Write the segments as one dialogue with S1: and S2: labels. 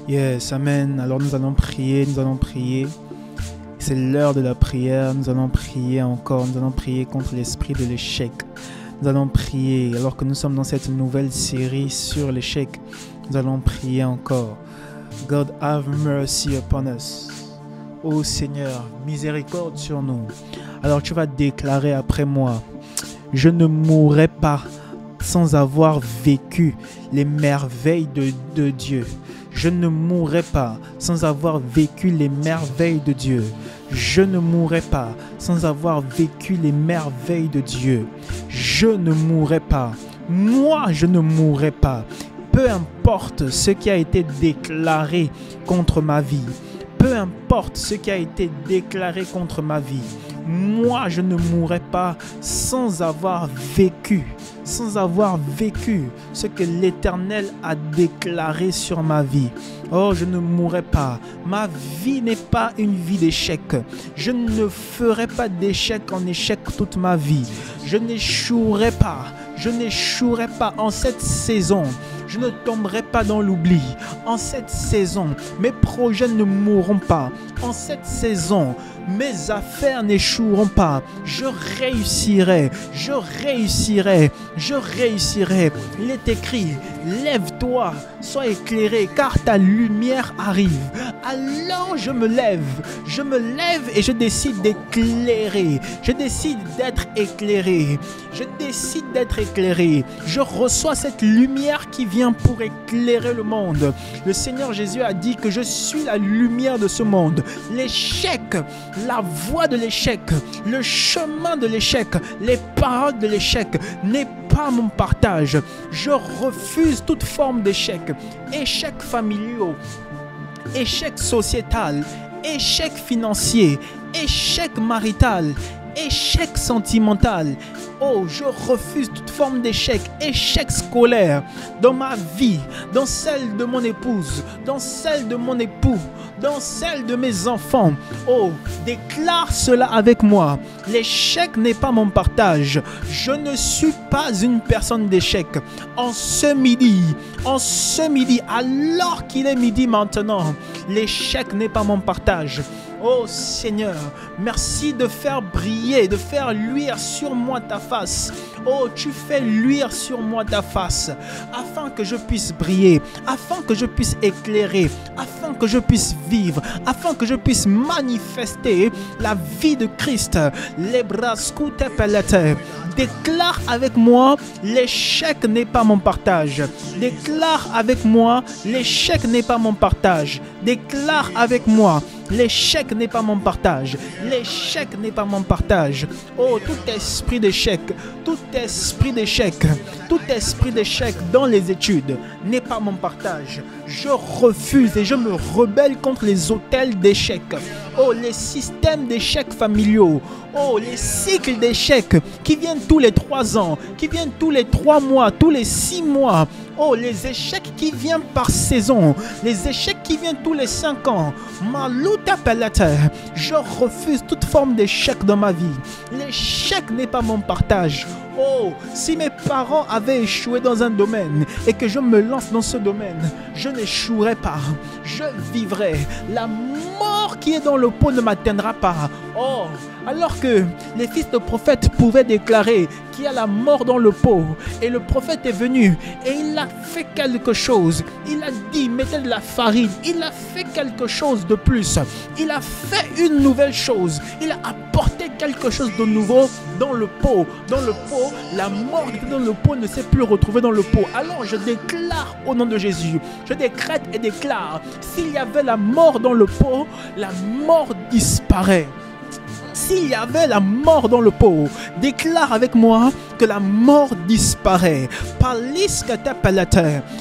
S1: Yes, amen. Alors nous allons prier, C'est l'heure de la prière, nous allons prier encore, nous allons prier contre l'esprit de l'échec. Nous allons prier, alors que nous sommes dans cette nouvelle série sur l'échec, nous allons prier encore. God have mercy upon us. Ô Seigneur, miséricorde sur nous. Alors tu vas déclarer après moi, je ne mourrai pas sans avoir vécu les merveilles de Dieu. Je ne mourrai pas sans avoir vécu les merveilles de Dieu. Je ne mourrai pas sans avoir vécu les merveilles de Dieu. Je ne mourrai pas. Moi, je ne mourrai pas. Peu importe ce qui a été déclaré contre ma vie. Peu importe ce qui a été déclaré contre ma vie. Moi, je ne mourrai pas sans avoir vécu ce que l'Éternel a déclaré sur ma vie. Oh, je ne mourrai pas. Ma vie n'est pas une vie d'échec. Je ne ferai pas d'échec en échec toute ma vie. Je n'échouerai pas. Je n'échouerai pas en cette saison. Je ne tomberai pas dans l'oubli. En cette saison, mes projets ne mourront pas. En cette saison, mes affaires n'échoueront pas. Je réussirai. Je réussirai. Je réussirai. Il est écrit, lève-toi, sois éclairé, car ta lumière arrive. Alors je me lève et je décide d'éclairer. Je décide d'être éclairé. Je décide d'être éclairé. Je reçois cette lumière qui vient pour éclairer le monde. Le Seigneur Jésus a dit que je suis la lumière de ce monde. L'échec, la voie de l'échec, le chemin de l'échec, les paroles de l'échec n'est pas mon partage. Je refuse toute forme d'échec. Échec familiaux, échec sociétal, échec financier, échec marital, échec sentimental. Oh, je refuse toute forme d'échec, échec scolaire dans ma vie, dans celle de mon épouse, dans celle de mon époux, dans celle de mes enfants. Oh, déclare cela avec moi. L'échec n'est pas mon partage. Je ne suis pas une personne d'échec. En ce midi, alors qu'il est midi maintenant, l'échec n'est pas mon partage. Oh Seigneur, merci de faire briller, de faire luire sur moi ta face. Oh, tu fais luire sur moi ta face, afin que je puisse briller, afin que je puisse éclairer, afin que je puisse vivre, afin que je puisse manifester la vie de Christ. Déclare avec moi, l'échec n'est pas mon partage. Déclare avec moi, l'échec n'est pas mon partage. Déclare avec moi, l'échec n'est pas mon partage. L'échec n'est pas mon partage. Oh, tout esprit d'échec, tout esprit d'échec dans les études n'est pas mon partage. Je refuse et je me rebelle contre les autels d'échec. Oh, les systèmes d'échecs familiaux. Oh, les cycles d'échecs qui viennent tous les 3 ans, qui viennent tous les 3 mois, tous les 6 mois. Oh, les échecs qui viennent par saison, les échecs qui viennent tous les 5 ans. Maluta pelata. Je refuse toute forme d'échec dans ma vie. L'échec n'est pas mon partage. Oh, si mes parents avaient échoué dans un domaine et que je me lance dans ce domaine, je n'échouerai pas. Je vivrai. La mort qui est dans le pot ne m'atteindra pas. Oh, alors que les fils de prophètes pouvaient déclarer qu'il y a la mort dans le pot, et le prophète est venu et il a fait quelque chose. Il a dit, mettez de la farine. Il a fait quelque chose de plus. Il a fait une nouvelle chose. Il a apporté quelque chose de nouveau dans le pot. Dans le pot, la mort qui était dans le pot ne s'est plus retrouvée dans le pot. Alors je déclare au nom de Jésus, je décrète et déclare, s'il y avait la mort dans le pot, la mort disparaît. S'il y avait la mort dans le pot, déclare avec moi que la mort disparaît.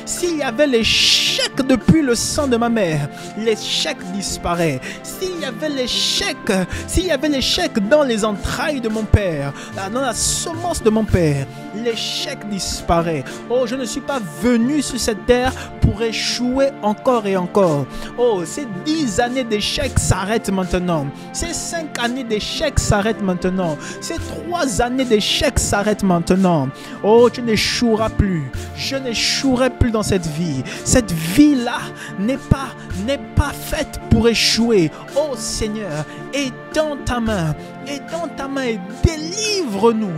S1: S'il y avait l'échec depuis le sang de ma mère, l'échec disparaît. S'il y avait l'échec dans les entrailles de mon père, dans la semence de mon père, l'échec disparaît. Oh, je ne suis pas venu sur cette terre pour échouer encore et encore. Oh, ces 10 années d'échec s'arrêtent maintenant. Ces 5 années d'échec l'échec s'arrête maintenant. Ces 3 années d'échec s'arrêtent maintenant. Oh, tu n'échoueras plus. Je n'échouerai plus dans cette vie. Cette vie-là n'est pas faite pour échouer. Oh Seigneur, étends ta main et délivre-nous.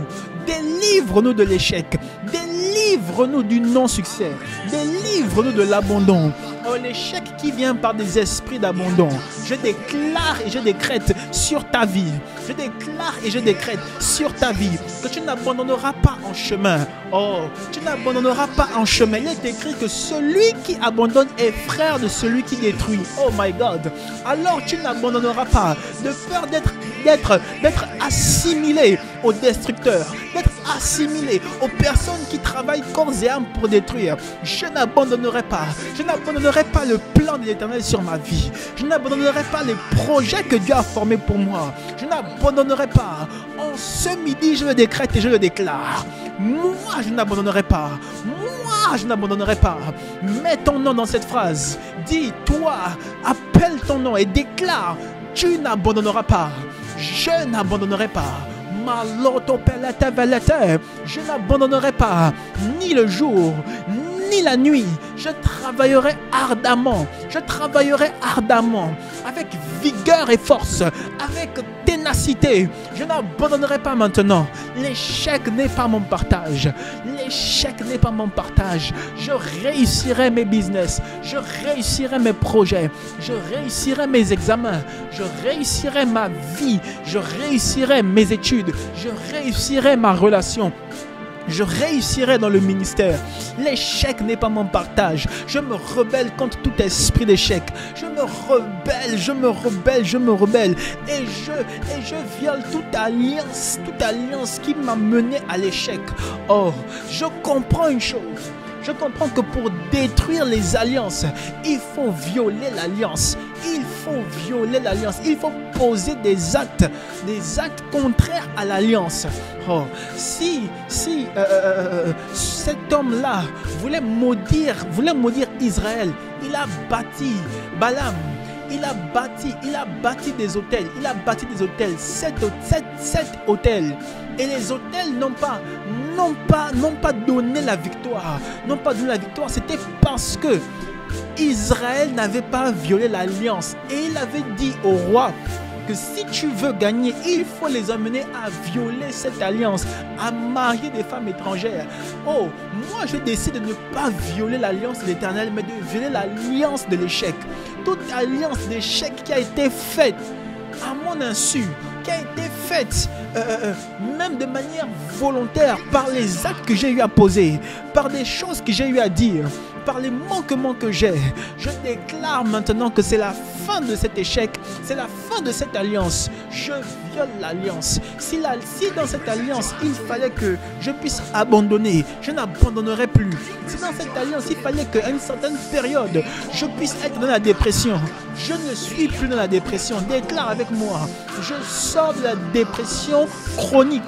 S1: Délivre-nous de l'échec. Délivre-nous du non-succès. Délivre-nous de l'abandon. Oh, l'échec qui vient par des esprits d'abandon. Je déclare et je décrète sur ta vie. Je déclare et je décrète sur ta vie que tu n'abandonneras pas en chemin. Oh, tu n'abandonneras pas en chemin. Il est écrit que celui qui abandonne est frère de celui qui détruit. Oh my God. Alors tu n'abandonneras pas de peur d'être assimilé aux destructeurs, d'être assimilé aux personnes qui travaillent corps et âme pour détruire. Je n'abandonnerai pas. Je n'abandonnerai pas le plan de l'Éternel sur ma vie. Je n'abandonnerai pas les projets que Dieu a formés pour moi. Je n'abandonnerai pas. En ce midi, je le décrète et je le déclare. Moi, je n'abandonnerai pas. Moi, je n'abandonnerai pas. Mets ton nom dans cette phrase. Dis, toi, appelle ton nom et déclare. Tu n'abandonneras pas. Je n'abandonnerai pas. Je n'abandonnerai pas ni le jour, ni la nuit. Je travaillerai ardemment. Je travaillerai ardemment, avec vigueur et force, avec ténacité. Je n'abandonnerai pas maintenant. L'échec n'est pas mon partage. L'échec n'est pas mon partage. Je réussirai mes business. Je réussirai mes projets. Je réussirai mes examens. Je réussirai ma vie. Je réussirai mes études. Je réussirai ma relation. Je réussirai dans le ministère. L'échec n'est pas mon partage. Je me rebelle contre tout esprit d'échec. Je me rebelle. Et je viole toute alliance qui m'a mené à l'échec. Oh, je comprends une chose. Je comprends que pour détruire les alliances, il faut violer l'alliance. Il faut violer l'alliance. Il faut poser des actes contraires à l'alliance. Oh, si cet homme-là voulait maudire Israël, il a bâti Balaam. Il a bâti des hôtels. Il a bâti des hôtels. 7 hôtels. Et les hôtels n'ont pas donné la victoire. N'ont pas donné la victoire. C'était parce que Israël n'avait pas violé l'alliance. Et il avait dit au roi que si tu veux gagner, il faut les amener à violer cette alliance, à marier des femmes étrangères. Oh, moi je décide de ne pas violer l'alliance de l'Éternel, mais de violer l'alliance de l'échec. Toute alliance d'échec qui a été faite à mon insu, qui a été faite même de manière volontaire par les actes que j'ai eu à poser, par des choses que j'ai eu à dire, par les manquements que j'ai. Je déclare maintenant que c'est la fin de cet échec, c'est la fin de cette alliance. Je viole l'alliance. Si dans cette alliance, il fallait que je puisse abandonner, je n'abandonnerai plus. Si dans cette alliance, il fallait qu'à une certaine période, je puisse être dans la dépression, je ne suis plus dans la dépression. Déclare avec moi, je sors de la dépression chronique,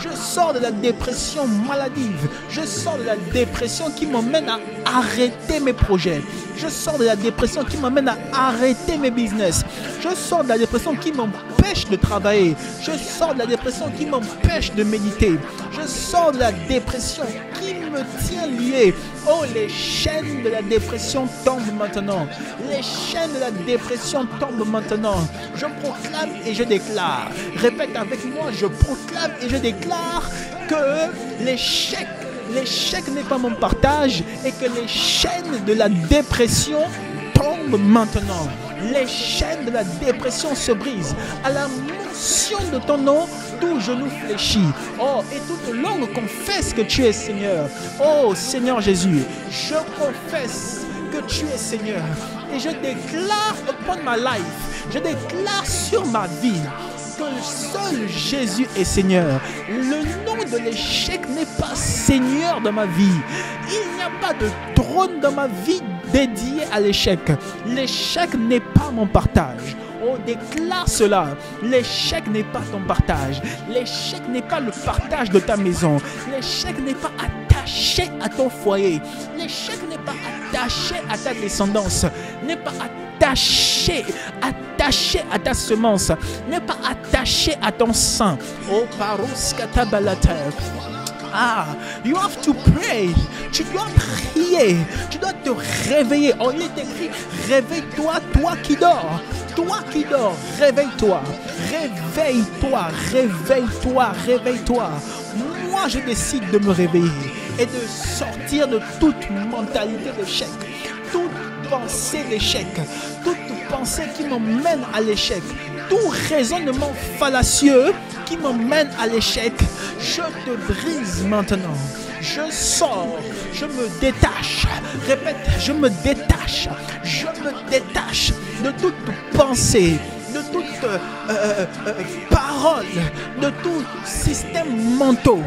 S1: je sors de la dépression maladive, je sors de la dépression qui m'emmène à arrêter mes projets. Je sors de la dépression qui m'amène à arrêter mes business. Je sors de la dépression qui m'empêche de travailler. Je sors de la dépression qui m'empêche de méditer. Je sors de la dépression qui me tient lié. Oh, les chaînes de la dépression tombent maintenant. Les chaînes de la dépression tombent maintenant. Je proclame et je déclare. Répète avec moi, je proclame et je déclare que l'échec n'est pas mon partage et que les chaînes de la dépression tombent maintenant. Les chaînes de la dépression se brisent. À la mention de ton nom, tout genou fléchit. Oh, et toute langue confesse que tu es Seigneur. Oh, Seigneur Jésus, je confesse que tu es Seigneur. Et je déclare upon my life, je déclare sur ma vie que seul Jésus est Seigneur. Le nom de l'échec n'est pas Seigneur dans ma vie. Il n'y a pas de trône dans ma vie dédié à l'échec. L'échec n'est pas mon partage. Oh, déclare cela. L'échec n'est pas ton partage. L'échec n'est pas le partage de ta maison. L'échec n'est pas attaché à ton foyer. L'échec n'est pas attaché attaché à ta descendance, n'est pas attaché à ta semence, n'est pas attaché à ton sein. Oh, paros katabalata. Ah, you have to pray. Tu dois prier. Tu dois te réveiller. Oh, il est écrit, réveille-toi, toi qui dors. Toi qui dors, réveille-toi. Réveille-toi, réveille-toi, réveille-toi. Moi, je décide de me réveiller et de sortir de toute mentalité d'échec, toute pensée d'échec, toute pensée qui m'emmène à l'échec, tout raisonnement fallacieux qui m'emmène à l'échec. Je te brise maintenant. Je sors, je me détache. Répète, je me détache. Je me détache de toute pensée, de toute parole, de tout système mental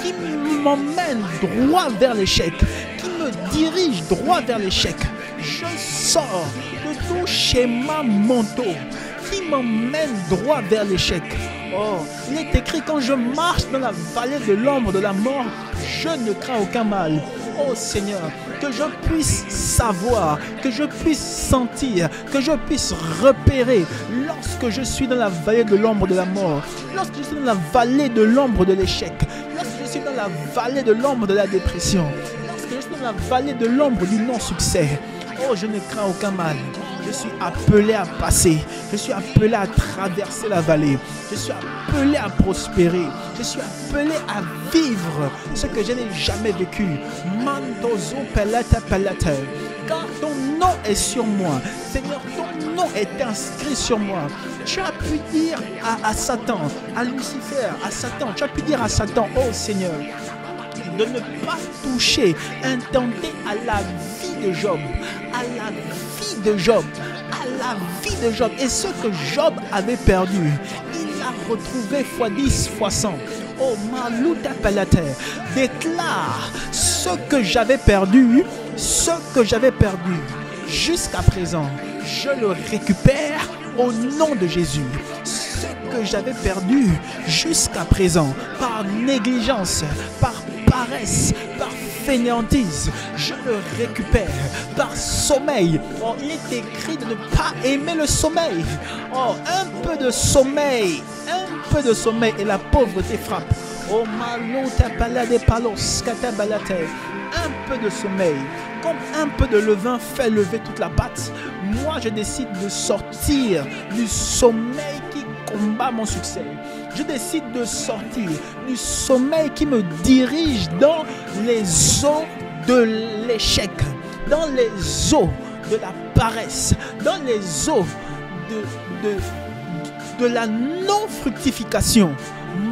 S1: qui m'emmène droit vers l'échec, qui me dirige droit vers l'échec. Je sors de tout schéma mental qui m'emmène droit vers l'échec. Oh, il est écrit, quand je marche dans la vallée de l'ombre de la mort, je ne crains aucun mal. Oh Seigneur, que je puisse savoir, que je puisse sentir, que je puisse repérer lorsque je suis dans la vallée de l'ombre de la mort, lorsque je suis dans la vallée de l'ombre de l'échec, lorsque je suis dans la vallée de l'ombre de la dépression, lorsque je suis dans la vallée de l'ombre du non-succès. Oh, je ne crains aucun mal. Je suis appelé à passer. Je suis appelé à traverser la vallée. Je suis appelé à prospérer. Je suis appelé à vivre ce que je n'ai jamais vécu. Mantozo pelata pelata. Car ton nom est sur moi. Seigneur, ton nom est inscrit sur moi. Tu as pu dire à Satan, à Lucifer, à Satan, tu as pu dire à Satan, oh Seigneur, de ne pas toucher, intenter à la vie de Job, à la vie de Job, à la vie de Job. Et ce que Job avait perdu, il l'a retrouvé fois 10, fois 100. Oh, Malouta Palata, déclare ce que j'avais perdu, jusqu'à présent, je le récupère au nom de Jésus. Ce que j'avais perdu jusqu'à présent, par négligence, par paresse, par fainéantise, je le récupère par sommeil. Oh, il est écrit de ne pas aimer le sommeil. Oh, un peu de sommeil et la pauvreté frappe. Oh, malota palade palos katabalate. Un peu de sommeil, comme un peu de levain fait lever toute la pâte. Moi, je décide de sortir du sommeil qui combat mon succès. Je décide de sortir du sommeil qui me dirige dans les eaux de l'échec, dans les eaux de la paresse, dans les eaux de la non-fructification.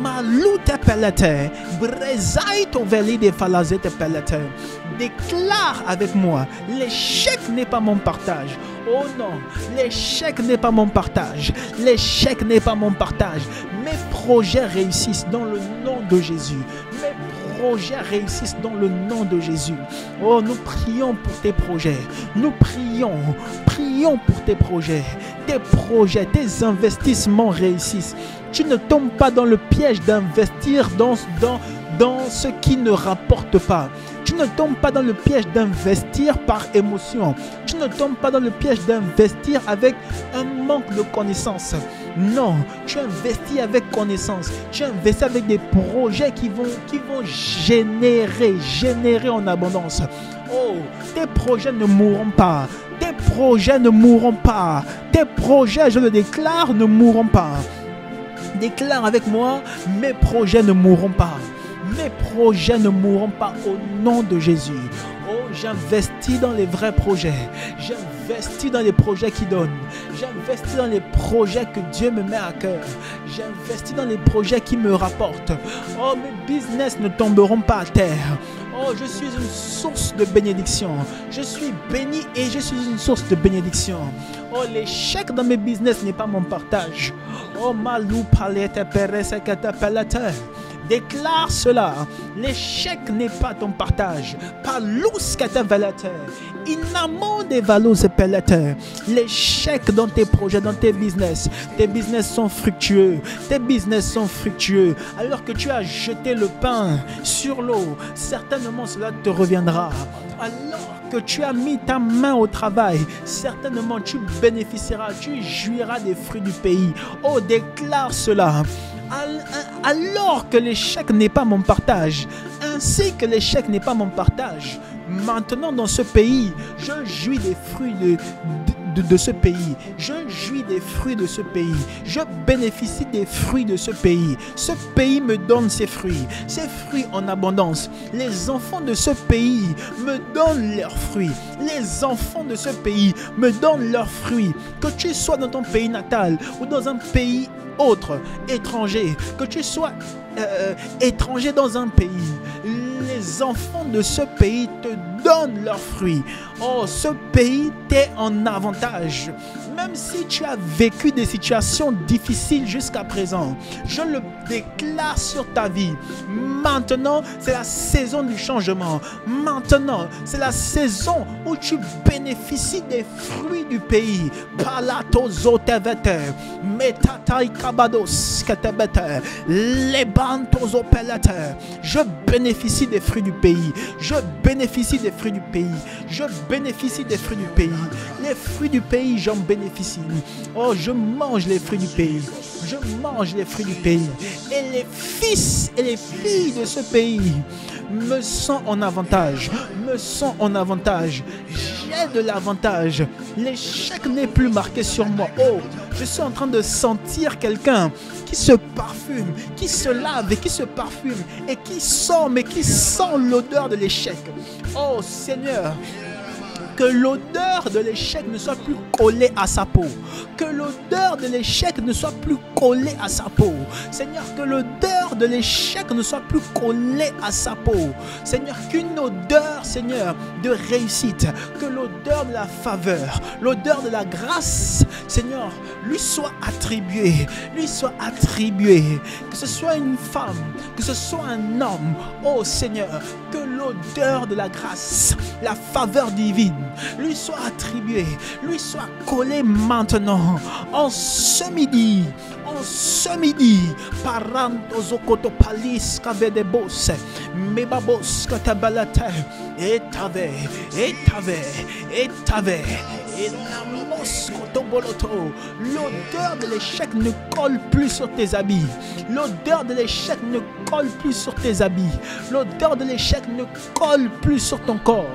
S1: Malouta pelate, brezaito veli de falazete pelate. Déclare avec moi, l'échec n'est pas mon partage. Oh non, l'échec n'est pas mon partage. L'échec n'est pas mon partage. Mes projets réussissent dans le nom de Jésus. Mes projets réussissent dans le nom de Jésus. Oh, nous prions pour tes projets. Nous prions pour tes projets. Tes projets, tes investissements réussissent. Tu ne tombes pas dans le piège d'investir dans ce qui ne rapporte pas. Tu ne tombes pas dans le piège d'investir par émotion. Tu ne tombes pas dans le piège d'investir avec un manque de connaissance. Non, tu investis avec connaissance. Tu investis avec des projets qui vont générer en abondance. Oh, tes projets ne mourront pas. Tes projets ne mourront pas. Tes projets, je le déclare, ne mourront pas. Déclare avec moi, mes projets ne mourront pas. Mes projets ne mourront pas au nom de Jésus. Oh, j'investis dans les vrais projets. J'investis dans les projets qui donnent. J'investis dans les projets que Dieu me met à cœur. J'investis dans les projets qui me rapportent. Oh, mes business ne tomberont pas à terre. Oh, je suis une source de bénédiction. Je suis béni et je suis une source de bénédiction. Oh, l'échec dans mes business n'est pas mon partage. Oh, malou palete perese katapalate. Déclare cela. L'échec n'est pas ton partage. Palus katavalate. Inamo de valos pelate. L'échec dans tes projets, dans tes business. Tes business sont fructueux. Tes business sont fructueux. Alors que tu as jeté le pain sur l'eau, certainement cela te reviendra. Alors que tu as mis ta main au travail, certainement tu bénéficieras, tu jouiras des fruits du pays. Oh, déclare cela. Alors que l'échec n'est pas mon partage, ainsi que l'échec n'est pas mon partage, maintenant dans ce pays, je jouis des fruits de ce pays. Je jouis des fruits de ce pays. Je bénéficie des fruits de ce pays. Ce pays me donne ses fruits en abondance. Les enfants de ce pays me donnent leurs fruits. Les enfants de ce pays me donnent leurs fruits. Que tu sois dans ton pays natal ou dans un pays autre, étranger, que tu sois étranger dans un pays, les enfants de ce pays te donnent leurs fruits. Oh, ce pays t'est en avantage. Même si tu as vécu des situations difficiles jusqu'à présent, je le déclare sur ta vie. Maintenant, c'est la saison du changement. Maintenant, c'est la saison où tu bénéficies des fruits du pays. Palatozotevete, metatai kabados ketebete, lebantozopelete. Je bénéficie des fruits du pays. Je bénéficie des fruits du pays. Je bénéficie des fruits du pays. Les fruits du pays, j'en bénéficie. Oh, je mange les fruits du pays. Je mange les fruits du pays. Et les fils et les filles de ce pays me sont en avantage. Me sont en avantage. J'ai de l'avantage. L'échec n'est plus marqué sur moi. Oh, je suis en train de sentir quelqu'un qui se parfume, qui se lave et qui se parfume et qui sent, mais qui sent l'odeur de l'échec. Oh Seigneur, que l'odeur de l'échec ne soit plus collée à sa peau. Que l'odeur de l'échec ne soit plus collée à sa peau. Seigneur, que l'odeur de l'échec ne soit plus collée à sa peau. Seigneur, qu'une odeur, Seigneur, de réussite, que l'odeur de la faveur, l'odeur de la grâce, Seigneur, lui soit attribuée. Lui soit attribuée. Que ce soit une femme, que ce soit un homme. Oh Seigneur, que l'odeur de la grâce, la faveur divine, lui soit attribué, lui soit collé maintenant, en ce midi, parantozokoto palis kavedebos, mebabos katabalate, etave, l'odeur de l'échec ne colle plus sur tes habits. L'odeur de l'échec ne colle plus sur tes habits. L'odeur de l'échec ne colle plus sur ton corps.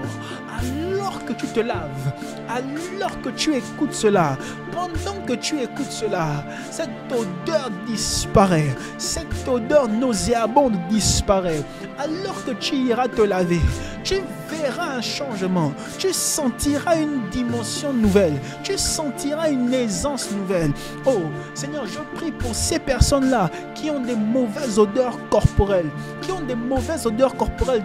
S1: Alors que tu te laves, alors que tu écoutes cela, pendant que tu écoutes cela, cette odeur disparaît, cette odeur nauséabonde disparaît. Alors que tu iras te laver, tu verras un changement, tu sentiras une dimension nouvelle, tu sentiras une aisance nouvelle. Oh Seigneur, je prie pour ces personnes-là qui ont des mauvaises odeurs corporelles,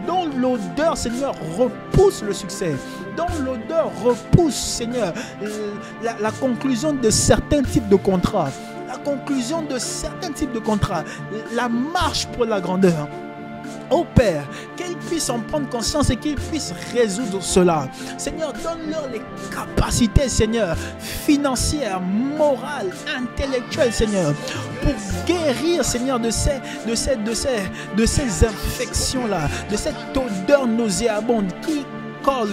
S1: dont l'odeur, Seigneur, repousse le succès, dont l'odeur repousse, Seigneur, la conclusion de certains types de contrats, la marche pour la grandeur. Oh Père, qu'ils puissent en prendre conscience et qu'ils puissent résoudre cela. Seigneur, donne-leur les capacités, Seigneur, financières, morales, intellectuelles, Seigneur, pour guérir, Seigneur, de ces infections-là, de cette odeur nauséabonde qui colle.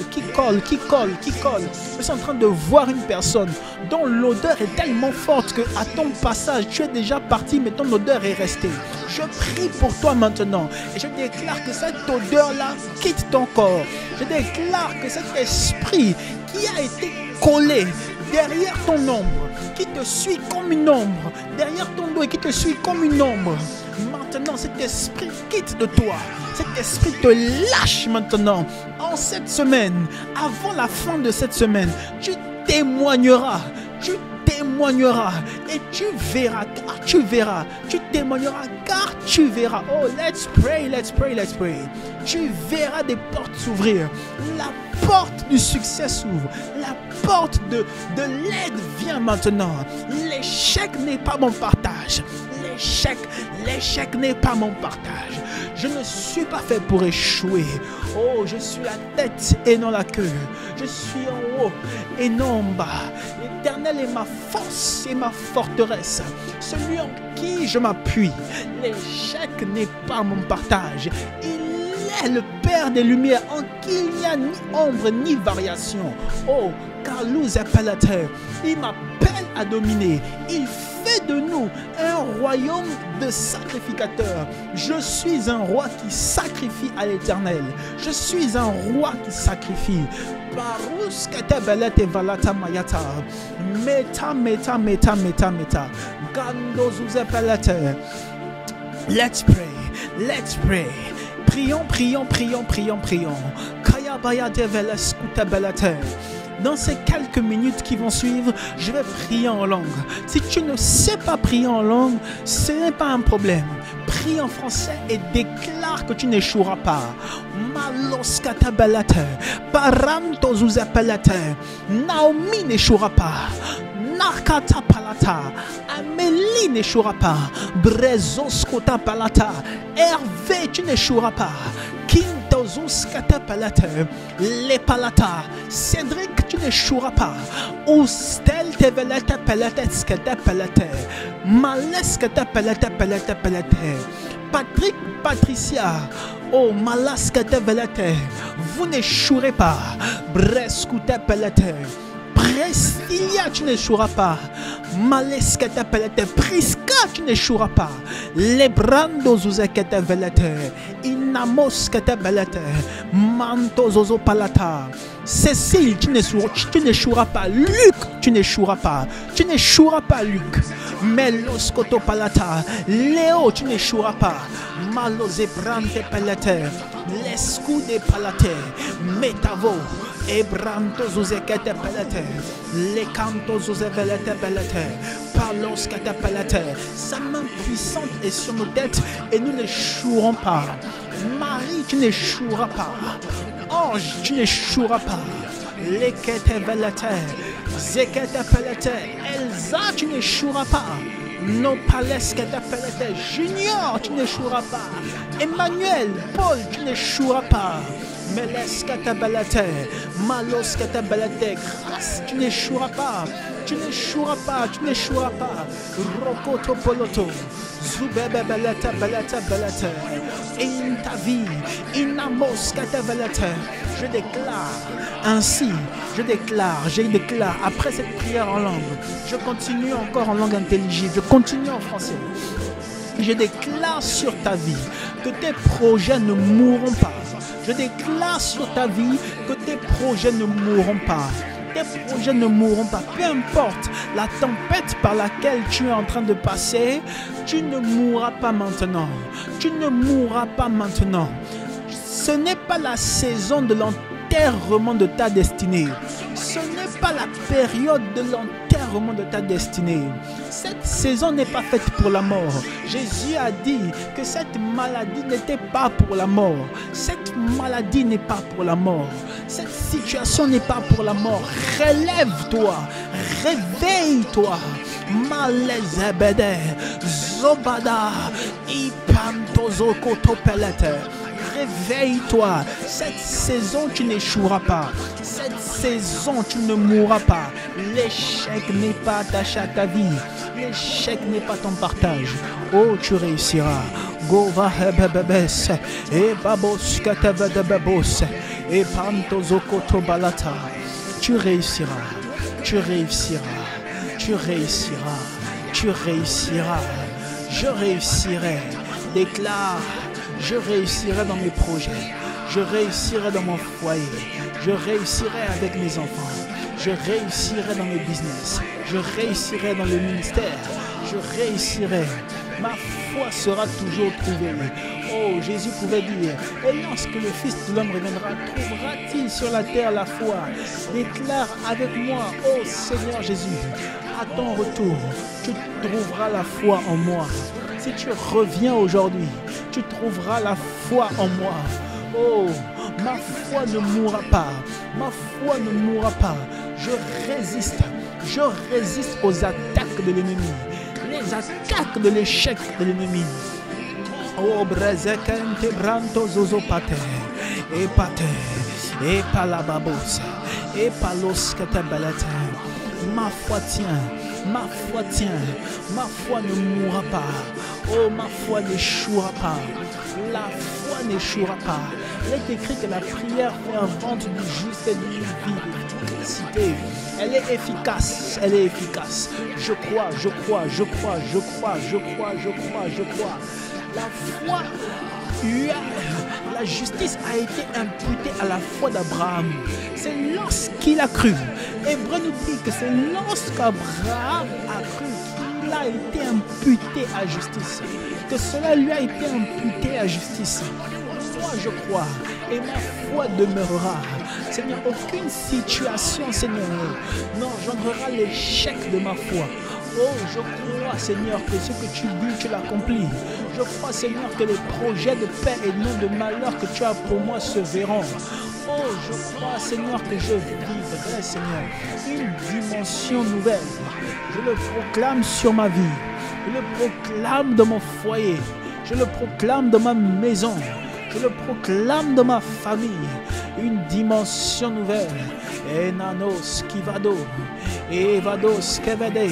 S1: Je suis en train de voir une personne dont l'odeur est tellement forte qu'à ton passage, tu es déjà parti, mais ton odeur est restée. Je prie pour toi maintenant et je déclare que cette odeur-là quitte ton corps. Je déclare que cet esprit qui a été collé derrière ton ombre, qui te suit comme une ombre, derrière ton dos et qui te suit comme une ombre, maintenant cet esprit quitte de toi. Cet esprit te lâche maintenant. En cette semaine, avant la fin de cette semaine, tu témoigneras et tu verras, tu témoigneras car tu verras. Oh, let's pray. Tu verras des portes s'ouvrir. La porte du succès s'ouvre. La porte de l'aide vient maintenant. L'échec n'est pas mon partage. L'échec n'est pas mon partage. Je ne suis pas fait pour échouer. Oh, je suis la tête et non la queue. Je suis en haut et non en bas. L'Éternel est ma force et ma forteresse. Celui en qui je m'appuie. L'échec n'est pas mon partage. Il est le Père des lumières, en qui il n'y a ni ombre ni variation. Oh, Carlos Appalater, il m'appelle à dominer. Il fait de nous un royaume de sacrificateurs. Je suis un roi qui sacrifie à l'Éternel. Je suis un roi qui sacrifie. Barus katabalate valata mayata. Meta. Gando zuzapalate. Let's pray. Prions. Kaya bayate velaskuta balate. Dans ces quelques minutes qui vont suivre, je vais prier en langue. Si tu ne sais pas prier en langue, ce n'est pas un problème. Prie en français et déclare que tu n'échoueras pas. Maloskata balate, paranto zuzapalate. Naomi n'échouera pas. Nakata palata, Amélie n'échouera pas. Brezoskota palata, Hervé, tu n'échoueras pas. Kintozus katapalata, les palata, Cédric, tu n'échoueras pas. Oustel tevelata palata skata palata, Maleskata palata. Patrick, Patricia, oh Malaskata velate, vous n'échouerez pas. Breskuta palata. Prestilia, tu n'échoueras pas. Maleskata pelete. Priska, tu n'échoueras pas. Lebrando zuzakata velete. Inamoskata belete. Manto zozo palata. Cécile, tu n'échoueras pas. Luc, tu n'échoueras pas. Tu n'échoueras pas, Luc. Meloskoto palata. Léo, tu n'échoueras pas. Malozebrante pelete. Lescude palate. Metavo. Ebranto zuzekete pelete, les cantos zuzevelete pelete, palos kete pelete. Sa main puissante est sur nos têtes et nous n'échouerons pas. Marie, tu n'échoueras pas. Ange, tu n'échoueras pas. Lekete velete, zekete pelete. Elsa, tu n'échoueras pas. No pales kete pelete. Junior, tu n'échoueras pas. Emmanuel, Paul, tu n'échoueras pas. Meleskata balate, maloskata balate, grâce, tu n'échoueras pas, Rokoto poloto, zubebe balata, in ta vie, inamoskata balate, je déclare, après cette prière en langue, je continue encore en langue intelligible, je continue en français. Je déclare sur ta vie que tes projets ne mourront pas. Je déclare sur ta vie que tes projets ne mourront pas. Tes projets ne mourront pas. Peu importe la tempête par laquelle tu es en train de passer, tu ne mourras pas maintenant. Tu ne mourras pas maintenant. Ce n'est pas la saison de l'enterrement de ta destinée. Ce n'est pas la période de l'enterrement de ta destinée. Cette saison n'est pas faite pour la mort. Jésus a dit que cette maladie n'était pas pour la mort. Cette maladie n'est pas pour la mort. Cette situation n'est pas pour la mort. Relève-toi. Réveille-toi. Malezebede. Zobada. Ipantozokotopelete. Réveille-toi. Cette saison, tu n'échoueras pas. Cette saison, tu ne mourras pas. L'échec n'est pas attaché à ta vie. L'échec n'est pas ton partage. Oh, tu réussiras. Gova hebebebes. Et babos katavadababos. Et pantozokoto balata. Tu réussiras. Tu réussiras. Tu réussiras. Tu réussiras. Je réussirai. Déclare. Je réussirai dans mes projets. Je réussirai dans mon foyer. Je réussirai avec mes enfants. Je réussirai dans mes business. Je réussirai dans le ministère. Je réussirai. Ma foi sera toujours trouvée. Oh, Jésus pouvait dire, et lorsque le Fils de l'homme reviendra, trouvera-t-il sur la terre la foi? Déclare avec moi, oh Seigneur Jésus, à ton retour, tu trouveras la foi en moi. Si tu reviens aujourd'hui, tu trouveras la foi en moi. Oh, ma foi ne mourra pas. Ma foi ne mourra pas. Je résiste aux attaques de l'ennemi. Les attaques de l'échec de l'ennemi. Oh, brezekente branto zozopate. Et pate. Et palababos. Et palos katabalate. Ma foi tient. Ma foi tient. Ma foi ne mourra pas. Oh, ma foi n'échouera pas. La foi n'échouera pas. Il est écrit que la prière fervente du juste est d'une vie d'efficacité. Elle est efficace, elle est efficace. Je crois, je crois, je crois, je crois, je crois, je crois, je crois. La foi, la justice a été imputée à la foi d'Abraham. C'est lorsqu'il a cru. Hébreu nous dit que c'est lorsqu'Abraham a cru qu'il a été imputé à justice. Que cela lui a été imputé à justice. Moi je crois et ma foi demeurera. Seigneur, aucune situation, Seigneur, n'engendrera l'échec de ma foi. Oh, je crois, Seigneur, que ce que tu dis, tu l'accomplis. Je crois, Seigneur, que les projets de paix et non de malheur que tu as pour moi se verront. Oh, je crois, Seigneur, que je vivrai, Seigneur, une dimension nouvelle. Je le proclame sur ma vie. Je le proclame dans mon foyer. Je le proclame dans ma maison. Je le proclame dans ma famille. Une dimension nouvelle. Enanos kivado. Evados kevede.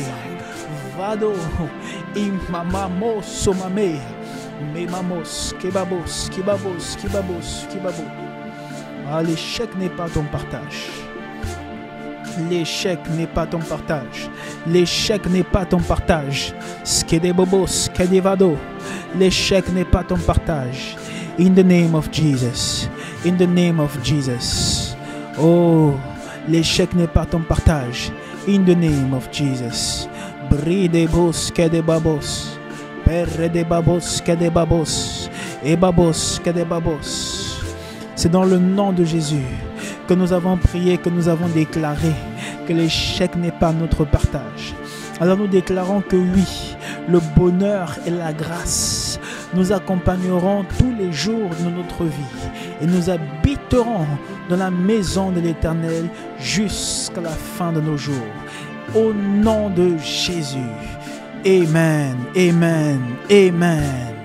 S1: Vado. Imamamo somame. Memamos kebabos, kebabos, kebabos, kebabos. Ah, l'échec n'est pas ton partage. L'échec n'est pas ton partage. L'échec n'est pas ton partage. Skedebobos, skedevado. L'échec n'est pas ton partage. In the name of Jesus. In the name of Jesus. Oh, l'échec n'est pas ton partage. In the name of Jesus. Bridebos, skedebabos. Perredebabos, skedebabos. Ebabos, skedebabos. C'est dans le nom de Jésus que nous avons prié, que nous avons déclaré que l'échec n'est pas notre partage. Alors nous déclarons que oui, le bonheur et la grâce nous accompagneront tous les jours de notre vie et nous habiterons dans la maison de l'Éternel jusqu'à la fin de nos jours. Au nom de Jésus. Amen, amen, amen.